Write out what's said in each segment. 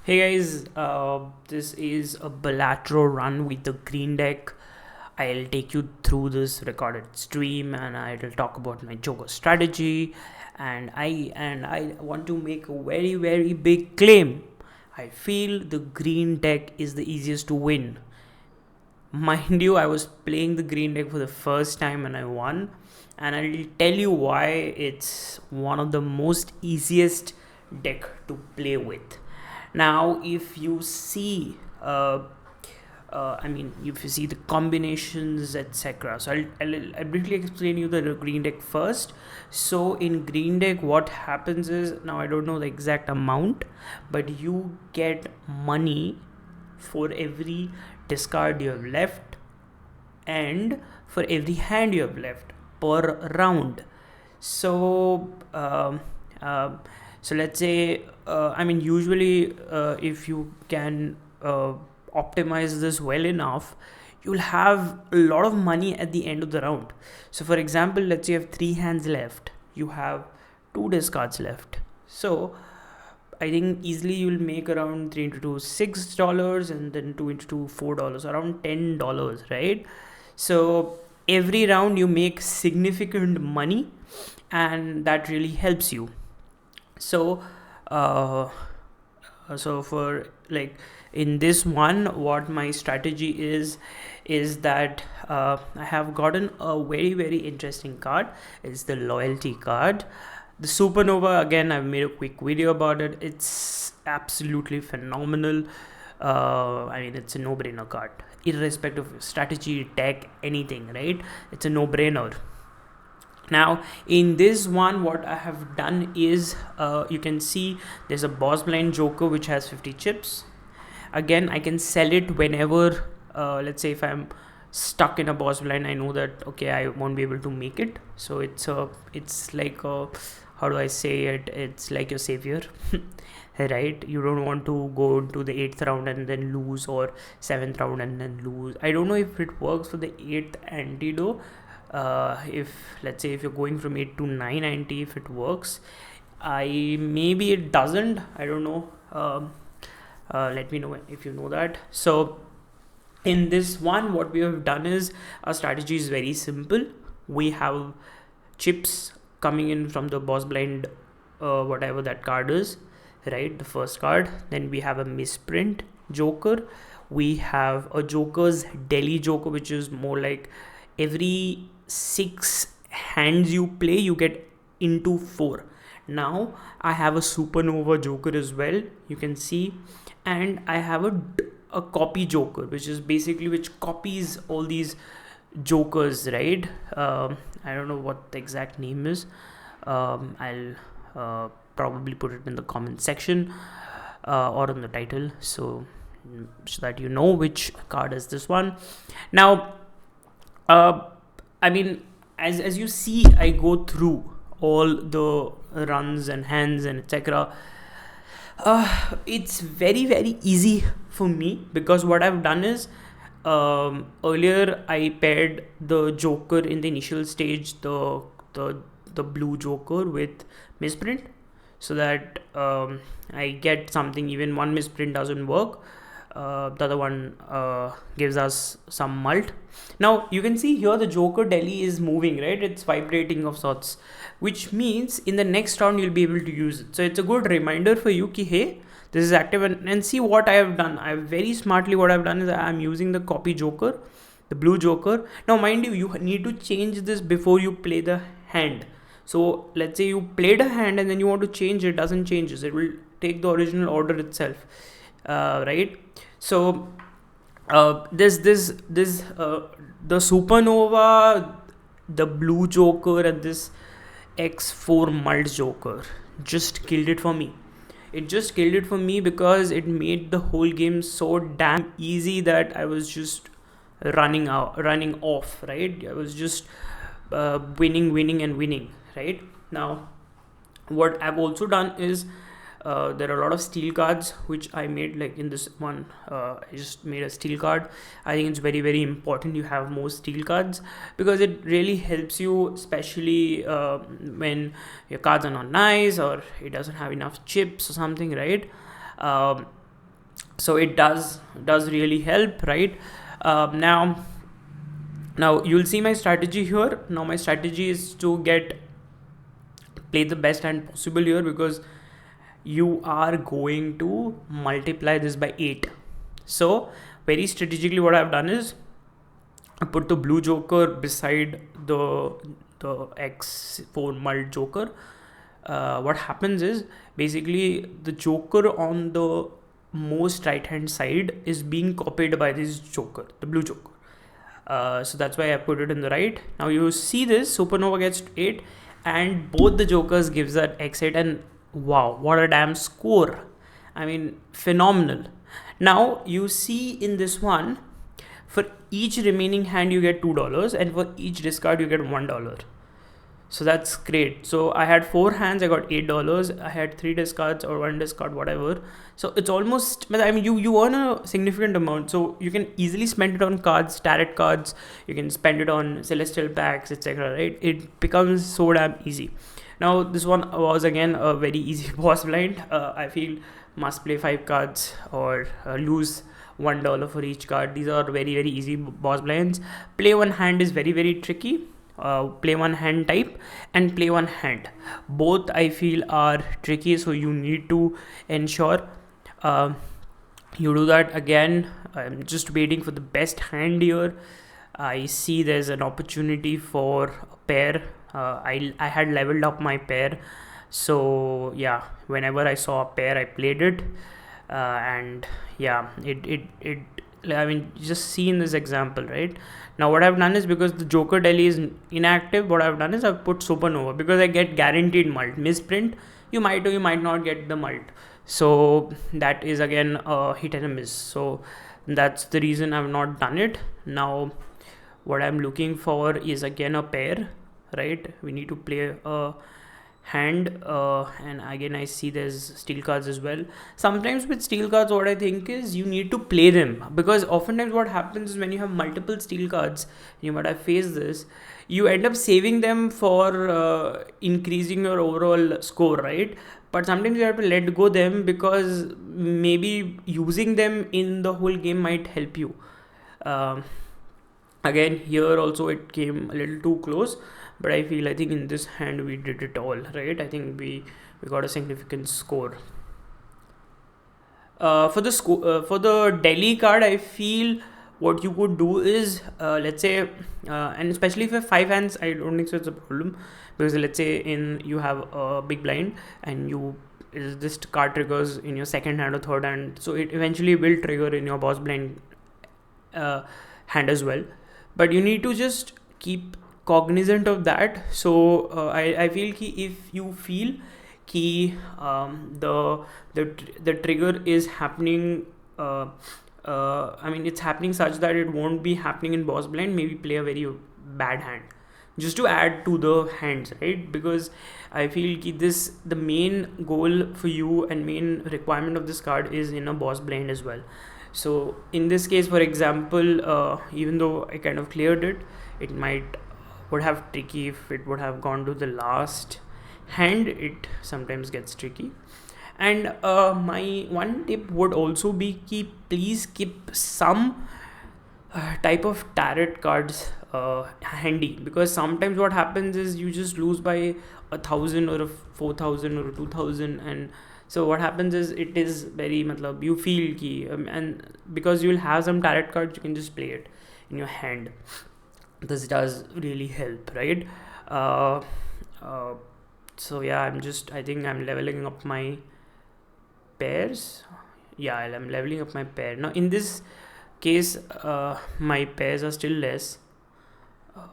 Hey guys, this is a Balatro run with the green deck. I'll take you through this recorded stream and I'll talk about my Joker strategy. And I want to make a very big claim. I feel the green deck is the easiest to win. Mind you, I was playing the green deck for the first time and I won. And I'll tell you why it's one of the most easiest deck to play with. Now, if you see, if you see the combinations, etc. So I'll briefly explain you the green deck first. So in green deck, what happens is, now I don't know the exact amount, but you get money for every discard you have left and for every hand you have left per round. So so let's say usually if you can optimize this well enough, you'll have a lot of money at the end of the round. So for example, let's say you have 3 hands left, you have 2 discards left, so I think easily you'll make around 3 into 2 $6, and then 2 into 2 $4, around $10, right? So every round you make significant money, and that really helps you. So for like in this one, what my strategy is that I have gotten a very interesting card. It's the loyalty card. The Supernova, again, I've made a quick video about it. It's absolutely phenomenal. It's a no-brainer card, irrespective of strategy, deck, anything, right? It's a no-brainer. Now in this one, what I have done is, you can see there's a boss blind Joker which has 50 chips. Again, I can sell it whenever, let's say if I'm stuck in a boss blind, I know that okay, I won't be able to make it. So it's like a, how do I say it, it's like your savior. Right? You don't want to go into the 8th round and then lose, or 7th round and then lose. I don't know if it works for the 8th antidote. If let's say if you're going from 8 to 9 anti, if it works, maybe it doesn't, I don't know. Let me know if you know that. So in this one, what we have done is, our strategy is very simple. We have chips coming in from the boss blind, whatever that card is, right? The first card. Then we have a misprint Joker. We have a Joker's Delhi Joker, which is more like every 6 hands you play, you get into 4. Now I have a Supernova Joker as well, you can see, and I have a copy Joker, which is basically which copies all these Jokers, right? I don't know what the exact name is. I'll probably put it in the comment section, or on the title, so that you know which card is this one. Now as you see, I go through all the runs and hands and etc. It's very easy for me, because what I've done is, earlier I paired the Joker in the initial stage, the blue Joker with misprint, so that I get something. Even one misprint doesn't work, the other one gives us some mult. Now you can see here the Joker Delhi is moving, right? It's vibrating of sorts, which means in the next round you'll be able to use it. So it's a good reminder for you ki hey, this is active. And see what I have done. I very smartly, what I've done is I'm using the copy Joker, the blue Joker. Now mind you need to change this before you play the hand. So let's say you played a hand and then you want to change it, doesn't change it will take the original order itself, right? So the Supernova, the blue Joker, and this X4 mult Joker just killed it for me. It just killed it for me because it made the whole game so damn easy that I was just running off, right? I was just winning, right? Now what I've also done is, there are a lot of steel cards which I made. Like in this one, I just made a steel card. I think it's very important you have more steel cards, because it really helps you, especially when your cards are not nice or it doesn't have enough chips or something, right? So it does really help, right? Now you'll see my strategy here. Now my strategy is to play the best hand possible here, because you are going to multiply this by 8. So very strategically what I've done is I put the blue joker beside the x4 mult joker. What happens is basically the joker on the most right hand side is being copied by this joker, the blue joker. So that's why I put it in the right. Now you see this supernova gets 8 and both the jokers gives that x8, and wow, what a damn score. I mean, phenomenal. Now you see in this one, for each remaining hand you get $2, and for each discard you get $1. So that's great. So I had 4 hands, I got $8. I had 3 discards or 1 discard, whatever. So it's almost, I mean, you earn a significant amount. So you can easily spend it on cards, tarot cards. You can spend it on celestial packs, etc. Right? It becomes so damn easy. Now this one was again a very easy boss blind. I feel must play 5 cards or lose $1 for each card. These are very easy boss blinds. Play one hand is very tricky. Play one hand type and play one hand, both I feel are tricky, so you need to ensure you do that. Again, I'm just waiting for the best hand here. I see there's an opportunity for a pair. I had leveled up my pair, so yeah, whenever I saw a pair I played it, and yeah, it I mean, just see in this example, right? Now what I've done is, because the Joker Delhi is inactive, what I've done is I've put Supernova, because I get guaranteed mult. Misprint, you might or you might not get the mult. So that is again a hit and a miss. So that's the reason I've not done it. Now what I'm looking for is again a pair, right? We need to play a hand, and again I see there's steel cards as well. Sometimes with steel cards what I think is you need to play them, because oftentimes what happens is when you have multiple steel cards, you might have faced this, you end up saving them for increasing your overall score, right? But sometimes you have to let go them, because maybe using them in the whole game might help you. Again here also it came a little too close, but I think in this hand we did it all right. I think we got a significant score. For the Delhi card, I feel what you could do is, let's say, and especially if you have 5 hands, I don't think so it's a problem, because let's say you have a big blind and this card triggers in your second hand or third hand, so it eventually will trigger in your boss blind hand as well, but you need to just keep cognizant of that. So I feel if you feel the trigger is happening, I mean it's happening such that it won't be happening in boss blind, maybe play a very bad hand just to add to the hands, right? Because I feel the main goal for you and main requirement of this card is in a boss blind as well. So in this case, for example, even though I kind of cleared it, it would have tricky if it would have gone to the last hand. It sometimes gets tricky. And my one tip would also be please keep some type of tarot cards handy, because sometimes what happens is you just lose by 1,000 or 4,000 or 2,000, and so what happens is it is very you feel and because you'll have some tarot cards, you can just play it in your hand. This does really help, right? So yeah, I think I'm leveling up my pairs. Yeah, I'm leveling up my pair. Now in this case, my pairs are still less.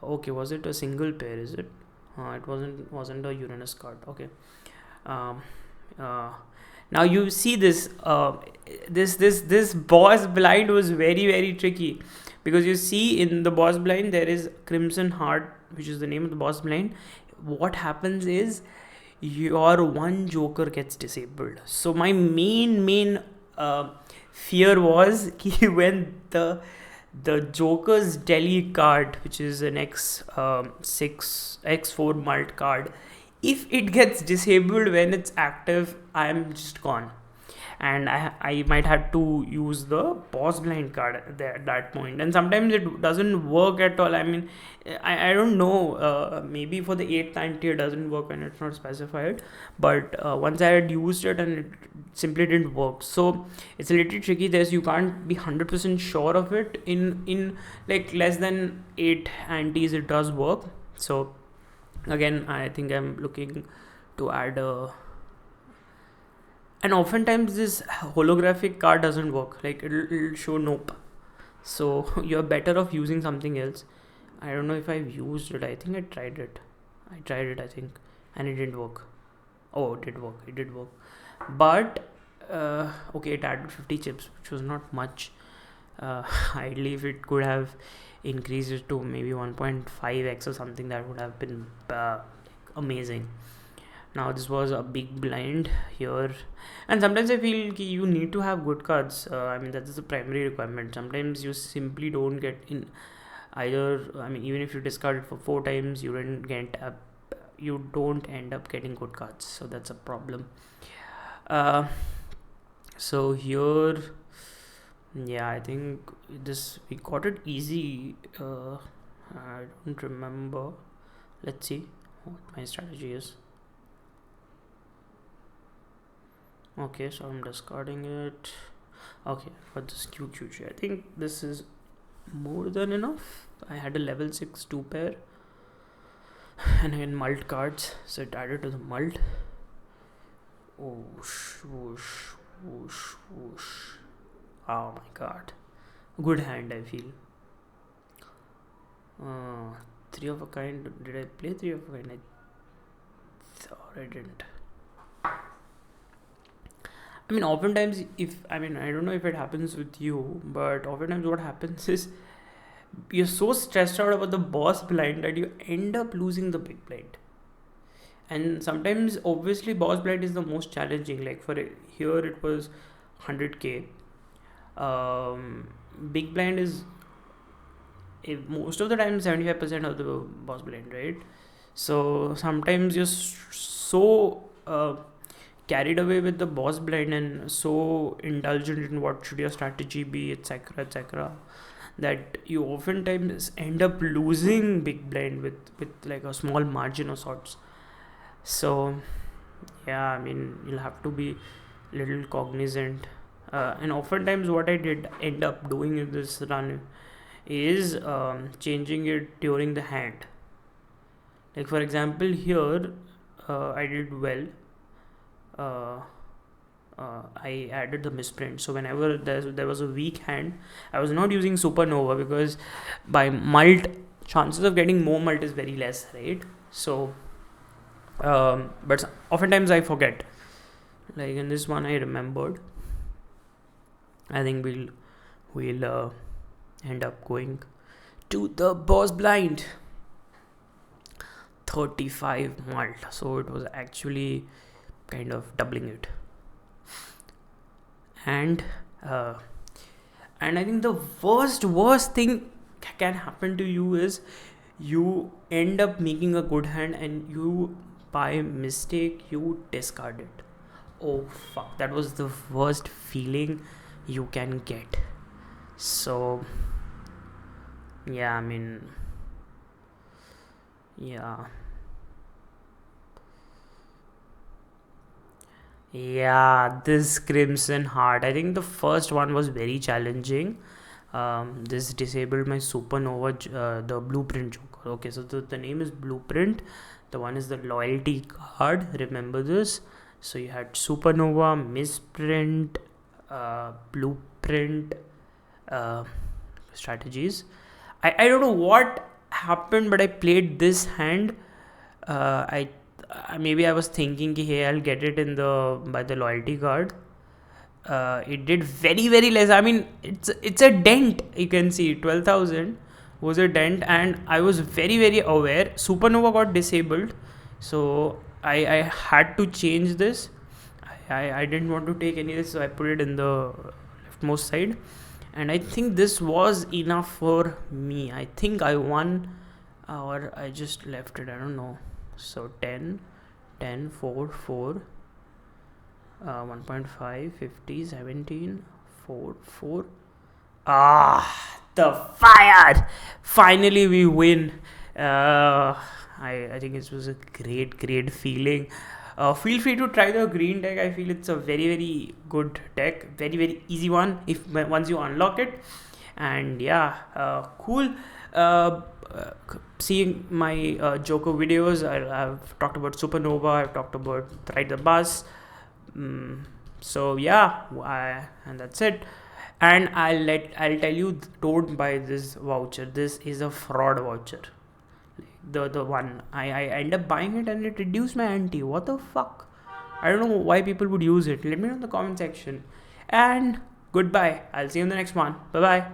Okay, was it a single pair? Is it? It wasn't a Uranus card. Okay. Now you see this this boss blind was very tricky, because you see in the boss blind there is Crimson Heart, which is the name of the boss blind. What happens is your one joker gets disabled. So my main fear was when the Joker's Delhi card, which is an X4 mult card, if it gets disabled when it's active, I am just gone. and I might have to use the boss blind card there at that point, and sometimes it doesn't work at all. I mean, I don't know, maybe for the 8th 9th tier doesn't work and it's not specified, but once I had used it and it simply didn't work. So it's a little tricky. You can't be 100% sure of it. In like less than 8 antis it does work. So again, I think I'm looking to add a, and oftentimes this holographic card doesn't work, like it'll show nope, so you're better off using something else. I don't know if I've used it. I think I tried it, I think, and it didn't work. Oh, it did work, but okay, it added 50 chips, which was not much. Ideally, if it could have increased it to maybe 1.5x or something, that would have been amazing. Now this was a big blind here, and sometimes I feel you need to have good cards. I mean, that is the primary requirement. Sometimes you simply don't get in either. I mean, even if you discard it for 4 times, you don't end up getting good cards, so that's a problem. So here, yeah, I think this we got it easy. I don't remember. Let's see what my strategy is. Okay, so I'm discarding it. Okay, for this QQG, I think this is more than enough. I had a level 6 2 pair and I had mult cards, so it added to the mult. Whoosh, whoosh, whoosh, whoosh. Oh my god, good hand, I feel. 3 of a kind. Did I play 3 of a kind? I thought I didn't. I mean, oftentimes, I don't know if it happens with you, but oftentimes what happens is you're so stressed out about the boss blind that you end up losing the big blind. And sometimes, obviously, boss blind is the most challenging. Like here, it was 100k. Big blind is most of the time 75% of the boss blind, right? So sometimes you're so carried away with the boss blind and so indulgent in what should your strategy be, etc., that you oftentimes end up losing big blind with like a small margin of sorts. So yeah, I mean, you'll have to be a little cognizant, and oftentimes what I did end up doing in this run is changing it during the hand. Like for example, here I did well. I added the misprint, so whenever there was a weak hand, I was not using supernova, because by mult, chances of getting more mult is very less, right? So but oftentimes I forget. Like in this one I remembered. I think we'll end up going to the boss blind. 35 mult, so it was actually kind of doubling it. And I think the worst thing can happen to you is you end up making a good hand and you by mistake you discard it. Oh fuck, that was the worst feeling you can get. So yeah, I mean, yeah, this Crimson Heart, I think the first one was very challenging. This disabled my supernova, the blueprint joker. Okay, so the name is blueprint. The one is the loyalty card, remember this. So you had supernova, misprint, blueprint, strategies. I don't know what happened, but I played this hand. Maybe I was thinking, hey, I'll get it by the loyalty card. It did very, very less. I mean, it's a dent. You can see 12,000 was a dent, and I was very, very aware. Supernova got disabled, so I had to change this. I didn't want to take any of this, so I put it in the leftmost side, and I think this was enough for me. I think I won, or I just left it, I don't know. So 10, 4, 4. 1.5, 50, 17, 4, 4. The fire! Finally, we win. I think it was a great feeling. Feel free to try the green deck. I feel it's a very good deck. Very easy one if once you unlock it. And yeah, cool. Seeing my Joker videos, I've talked about Supernova. I've talked about Ride the Bus. So yeah, and that's it. And I'll tell you, don't buy this voucher. This is a fraud voucher. The one I end up buying it and it reduced my ante. What the fuck? I don't know why people would use it. Let me know in the comment section. And goodbye. I'll see you in the next one. Bye bye.